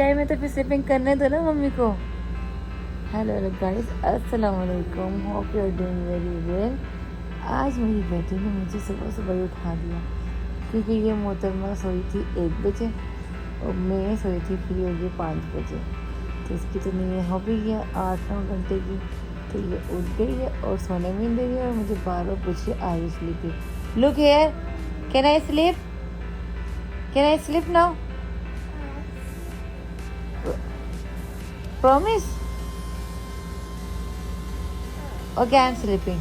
Time है तो फिर स्लीपिंग करने दो ना मम्मी को। हेलो गाइस, अस्सलाम वालेकुम, hope you are doing very well. आज मेरी बेटी ने मुझे सुबह सुबह ही उठा दिया क्योंकि ये मोहतरमा सोई थी 1 बजे और मैं सोई थी फ्री होगी 5 बजे। तो इसकी तो नींद हो गई है 8-9 घंटे की। तो ये उठ गई है और सोने में दे रही है और मुझे बार-बार पूछी are you sleeping, look here, can I sleep, can I sleep now, promise, okay I am sleeping.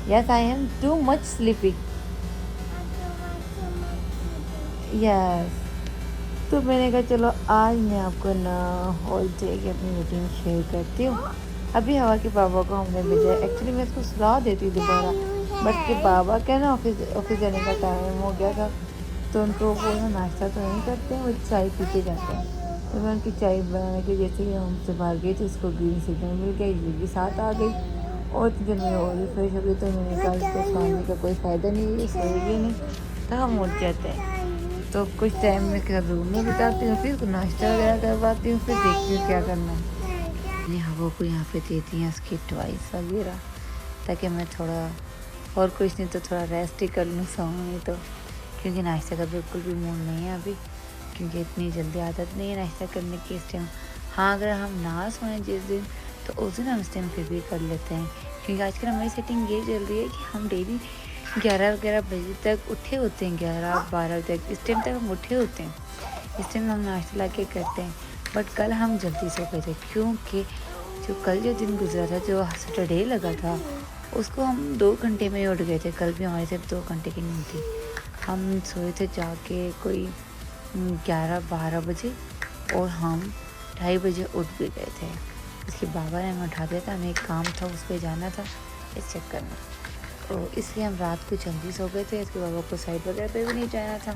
Yes, I am too much sleepy. Yes. तो मैंने कहा चलो आज मैं आपको ना होल डे की अपनी रूटीन शेयर करती हूँ। अभी हवा के पापा को हमने भेजा। एक्चुअली मैं इसको सुला देती हूँ दोबारा, बट के बाबा क्या ना ऑफिस जाने का टाइम हो गया था, तो उनको वो ना नाश्ता तो नहीं करते हैं, वो चाय पी के जाते हैं। तो मैं उनकी चाय बनाने के जैसे ही हमसे बाहर गई तो उसको ग्रीन सिग्नल मिल गया, ये भी साथ आ गई और जब मैं और भी फ्रेश हो गई तो मैंने कहा इसको सोने का कोई फ़ायदा नहीं है, ये सोएगी नहीं, तो हम उठ जाते हैं। तो कुछ टाइम में क्या रूम में बिताती हूँ, फिर नाश्ता वगैरह करवाती हूँ, फिर देखती हूँ क्या करना है। मैंने हवा को यहाँ पे देती हैं उसकी टॉयस वगैरह, ताकि मैं थोड़ा और कुछ नहीं तो थोड़ा रेस्ट ही कर लूँ, सोऊँ नहीं तो, क्योंकि नाश्ते का बिल्कुल भी मूड नहीं है अभी, क्योंकि इतनी जल्दी आदत नहीं है नाश्ता करने की इस टाइम। हाँ, अगर हम ना सोएं जिस दिन तो उस दिन हम इस टाइम फिर भी कर लेते हैं, क्योंकि आजकल हमारी सेटिंग ये चल रही है कि हम डेली 11 बजे तक उठे होते हैं, 11-12 तक इस टाइम तक हम उठे होते हैं, इस टाइम हम नाश्ता ला के करते हैं। बट कल हम जल्दी सो गए थे, क्योंकि जो दिन गुजरा था, जो सैटरडे लगा था, उसको हम 2 घंटे में ही उठ गए थे। कल भी हमारी सिर्फ 2 घंटे की नींद थी। हम सोए थे जाके कोई 11-12 बजे और हम 2:30 बजे उठ भी गए थे। उसके बाबा ने हमें उठा दिया था, हमें एक काम था उस पर जाना था इस चक्कर में, तो इसलिए हम रात को जल्दी सो गए थे। इसके बाबा को साइड वगैरह पे भी नहीं जाना था,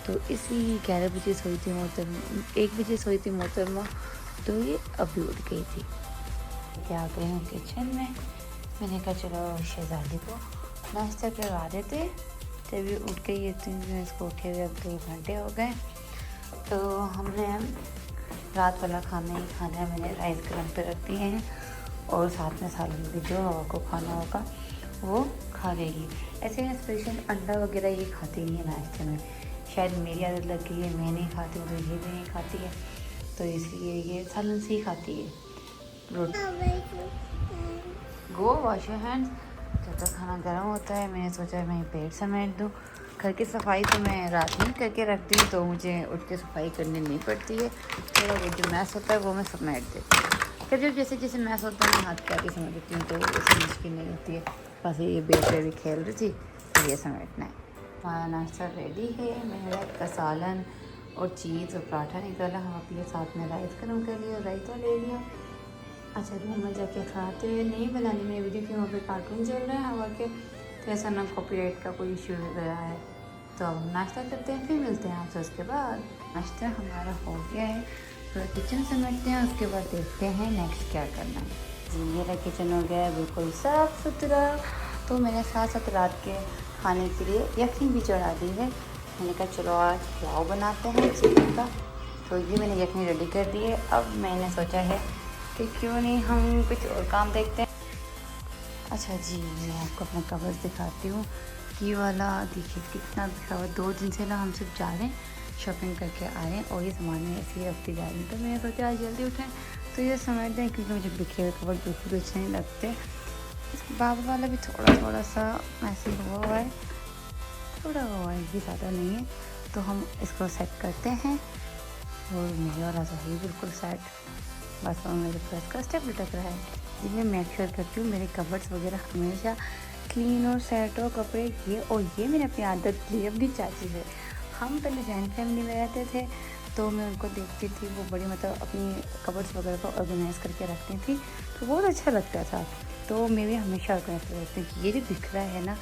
तो इसलिए 11 बजे सोई थी मोहतरमा, 1 बजे सोई थी मोहतरमा, तो ये अभी उठ गई थी। क्या आ गई हूँ किचन में, मैंने कहा चलो शहजादी को नाश्ता करवा देते, तभी उठ गई है। तो इसको उठे हुए अब 2 घंटे हो गए। तो हमने रात वाला खाना ही खाना है, मैंने राइस गरम पे रख दिए हैं और साथ में सालन भी जो हवा को खाना होगा वो खा लेगी। ऐसे में स्पेशल अंडा वगैरह ये खाती नहीं है नाश्ते में, शायद मेरी आदत लग गई है, मैं नहीं खाती हूँ तो ये भी नहीं खाती है, तो इसलिए ये सालन से ही खाती है। गो वॉश योर हैंड्स। जब तक खाना गर्म होता है मैंने सोचा मैं पेट समेट दूँ। घर की सफाई तो मैं रात में करके रखती हूँ, तो मुझे उठ के सफाई करनी नहीं पड़ती है। थोड़ा वो जो मैस होता है वो मैं समेट देती हूँ। फिर जब जैसे जैसे मैस होता है मैं हाथ पे आके समेट देती हूँ, तो ऐसी मुश्किल नहीं होती है। बस ये बेटे भी खेल रही थी तो ये समेटना है। हमारा नाश्ता रेडी है। मैंने रात का सालन और चीज़ और पराठा निकाला, हम अपने साथ में राइस गर्म कर लिया और रायता ले लिया। अच्छा, रूम में जाके खाते हुए नहीं बनानी मेरी वीडियो, क्यों वहाँ पे कार्टून चल रहे हैं हवा के, तो ऐसा ना कॉपीराइट का कोई इश्यू वगैरह है। तो अब नाश्ता करते हैं, फिर मिलते हैं आपसे उसके बाद। नाश्ता हमारा हो गया है, थोड़ा किचन समेटते हैं, उसके बाद देखते हैं नेक्स्ट क्या करना है। जी, मेरा किचन हो गया है बिल्कुल साफ़ सुथरा। तो मैंने साथ साथ रात के खाने के लिए यखनी भी चढ़ा दी है। मैंने कहा चलो आज पुलाव बनाते हैं चिकन का, तो ये मैंने यखनी रेडी कर दी है। अब मैंने सोचा है कि क्यों नहीं हम कुछ और काम देखते हैं। अच्छा जी, मैं आपको अपना कवर्स दिखाती हूँ। ये वाला देखिए कितना बिखरा हुआ, 2 दिन से ना हम सिर्फ जा रहे हैं शॉपिंग करके आ रहे हैं और ये सामान में ऐसे ही रखती जा रही हूँ। तो मैंने सोचा आज जल्दी उठें तो ये समेट दें, क्योंकि मुझे बिखरे हुए कवर बिल्कुल भी अच्छे नहीं लगते। बाबा वाला भी थोड़ा सा ऐसे हुआ है, थोड़ा हुआ है, ये ज़्यादा नहीं है। तो हम इसको सेट करते हैं और मेरे वाला सही बिल्कुल सेट, बस मेरे पास का स्टेप लटक रहा है। जिनमें मेक श्योर करती हूँ मेरे कवर्स वगैरह हमेशा क्लीन और सेट हो कपड़े ये। और ये मैंने अपनी आदत ली अपनी चाची से। हम पहले जॉइंट फैमिली में रहते थे, तो मैं उनको देखती थी, वो बड़ी मतलब अपनी कवर्स वगैरह को ऑर्गेनाइज़ करके रखती थी, तो बहुत अच्छा लगता था। तो मैं भी हमेशा ऑर्गेनाइज कर रखती हूँ कि ये जो दिख रहा है ना,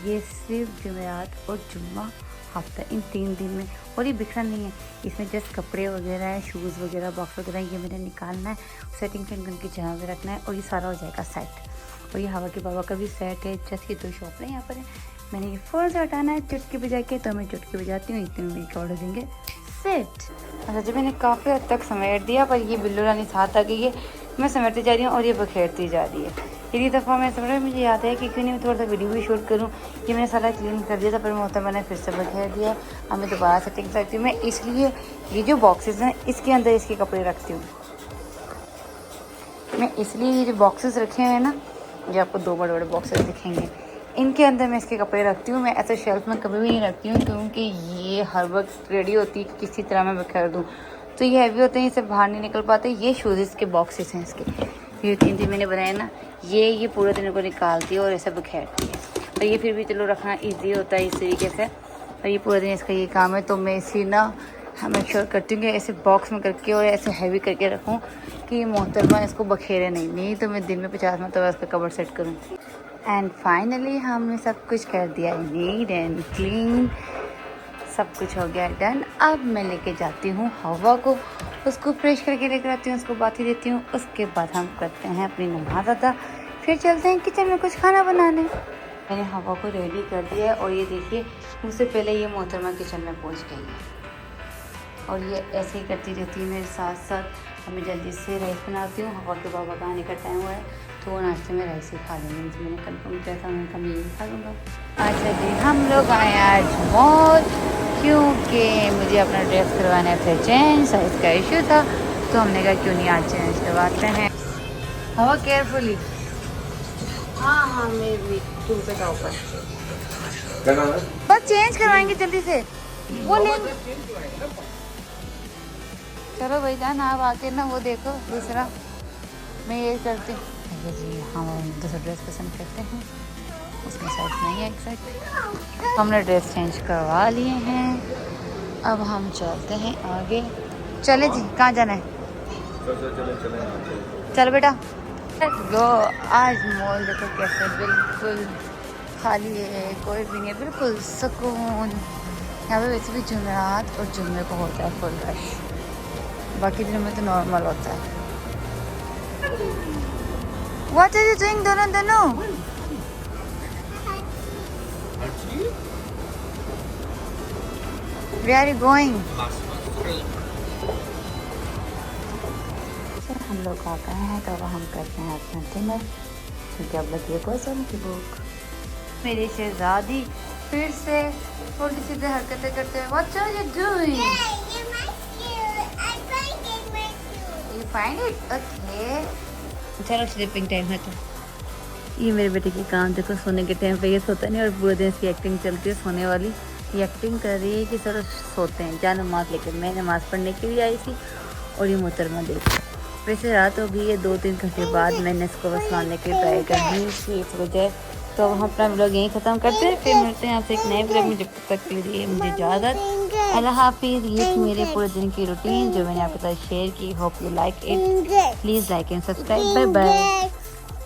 ये सिर्फ जुमेरात और जुम्मा हफ्ता, इन 3 दिन में, और ये बिखरा नहीं है, इसमें जस्ट कपड़े वगैरह है, शूज़ वगैरह, बॉक्स वगैरह, ये मैंने निकालना है, सेटिंग पेन की जगह पे रखना है और ये सारा हो जाएगा सेट। और ये हवा के बाबा का भी सेट है, जस्ट ये 2 शॉप है यहाँ पर है, मैंने ये फ़ोन से हटाना है चुटकी बजा के, तो मैं चुटकी बजाती हूँ, इतने में मेरी कवर हो जाएंगे सेट। अच्छा जी, मैंने काफ़ी हद तक समेट दिया, पर ये बिल्लू रानी साथ आ गई है। मैं समेटती जा रही हूँ और ये बखेरती जा रही है। इतनी दफ़ा मैं समझ मुझे याद है कि क्यों नहीं मैं थोड़ा सा वीडियो भी शूट करूँ। ये मैंने सारा क्लीन कर दिया था, पर मोहतरमा ने फिर से बखेर दिया। अब मैं दोबारा सेटिंग करती हूँ। मैं इसलिए ये जो बॉक्सेस हैं इसके अंदर इसके कपड़े रखती हूँ। मैं इसलिए ये जो बॉक्सेस रखे हुए हैं ना, जो आपको 2 बड़े बड़े बॉक्सेस दिखेंगे, इनके अंदर मैं इसके कपड़े रखती हूँ। मैं ऐसे शेल्फ में कभी भी नहीं रखती हूँ, क्योंकि ये हर वक्त रेडी होती है कि किसी तरह मैं बखेर दूँ, तो ये हैवी होते हैं, इससे बाहर नहीं निकल पाते। ये शूज़ इसके बॉक्सेस हैं इसके, ये 3 मैंने बनाए ना, ये पूरे दिन को निकालती है और ऐसे बखेरती है। और ये फिर भी चलो रखना ईजी होता है इस तरीके से, और ये पूरे दिन इसका ये काम है। तो मैं इसी ना मेक श्योर करती हूँ कि ऐसे बॉक्स में करके और ऐसे हैवी करके रखूँ कि मोहतरमा इसको बखेरे नहीं तो मैं दिन में 50 मरतबा इसका कवर सेट करूँ। एंड फाइनली हमने सब कुछ कर दिया, नीट एंड क्लीन, सब कुछ हो गया डन। अब मैं लेके जाती हूँ हवा को, उसको फ्रेश करके लेकर आती हूँ, उसको बाती देती हूँ। उसके बाद हम करते हैं अपनी नमाज अदा, फिर चलते हैं किचन में कुछ खाना बनाने। मैंने हवा को रेडी कर दिया है और ये देखिए मुझसे पहले ये मोहतरमा किचन में पहुँच गई है, और ये ऐसे ही करती रहती है मेरे साथ साथ। मैं जल्दी से राइस बनाती हूँ। हवा के बाबा का आने का टाइम हुआ है, तो वो नाश्ते में राइस ही खा लेंगे। तो मैंने कंफर्म किया था, उन्होंने कहा मैं यही खा लूँगा। अच्छा जी, हम लोग आए आज मॉल, क्योंकि मुझे अपना ड्रेस करवाना था चेंज, साइज़ का इशू था, तो हमने कहा क्यों नहीं आज चेंज करवाते हैं। हवा केयरफुली, हाँ मेरे भी टूल पे था ऊपर, बस चेंज करवाएंगे जल्दी से, वो लेंगे। चलो भाई जान, आप आके ना वो देखो दूसरा, मैं ये करती हूँ। जी हम दूसरा ड्रेस पसंद करते हैं, उसमें साइज नहीं है एग्जैक्ट। हमने ड्रेस चेंज करवा लिए हैं, अब हम चलते हैं आगे। चले जी, कहाँ जाना है? चल बेटा गो। आज मॉल देखो कैसे बिल्कुल खाली है, कोई भी नहीं है, बिल्कुल सुकून। यहाँ पे वैसे भी जुमेरात और जुम्मे को होता है फुल रश, बाकी दिनों में तो नॉर्मल होता है। What are you doing दोनों? Where are you going? हम लोग आ गए हैं, तो अब हम करते हैं अपना डिनर, क्योंकि अब लगी है गौसम की भूख। मेरी शहजादी फिर से उल्टी सीधे हरकतें करते हैं। What are you doing? You find it? Okay. चलो स्लीपिंग टाइम है, तो ये मेरे बेटे के काम देखो। सोने के टाइम पे ये सोता नहीं, और पूरे दिन इसकी एक्टिंग चलती है सोने वाली। ये एक्टिंग कर रही है कि सर सोते हैं। जा नमाज लेकर, मैं नमाज़ पढ़ने के लिए आई थी और ये मोहतरमा देख। वैसे रात हो गई है, 2-3 घंटे बाद मैंने इसको बस मारने की ट्राई करनी थी इस वजह। तो अब हम अपना व्लॉग यहीं ख़त्म करते हैं, फिर मिलते हैं आपसे एक नए व्लॉग में। जब तक के लिए मुझे इजाज़त, अल्लाह हाफिज़। ये थी मेरे पूरे दिन की रूटीन जो मैंने आपके साथ शेयर की। Hope you like it, please like and subscribe. Bye bye.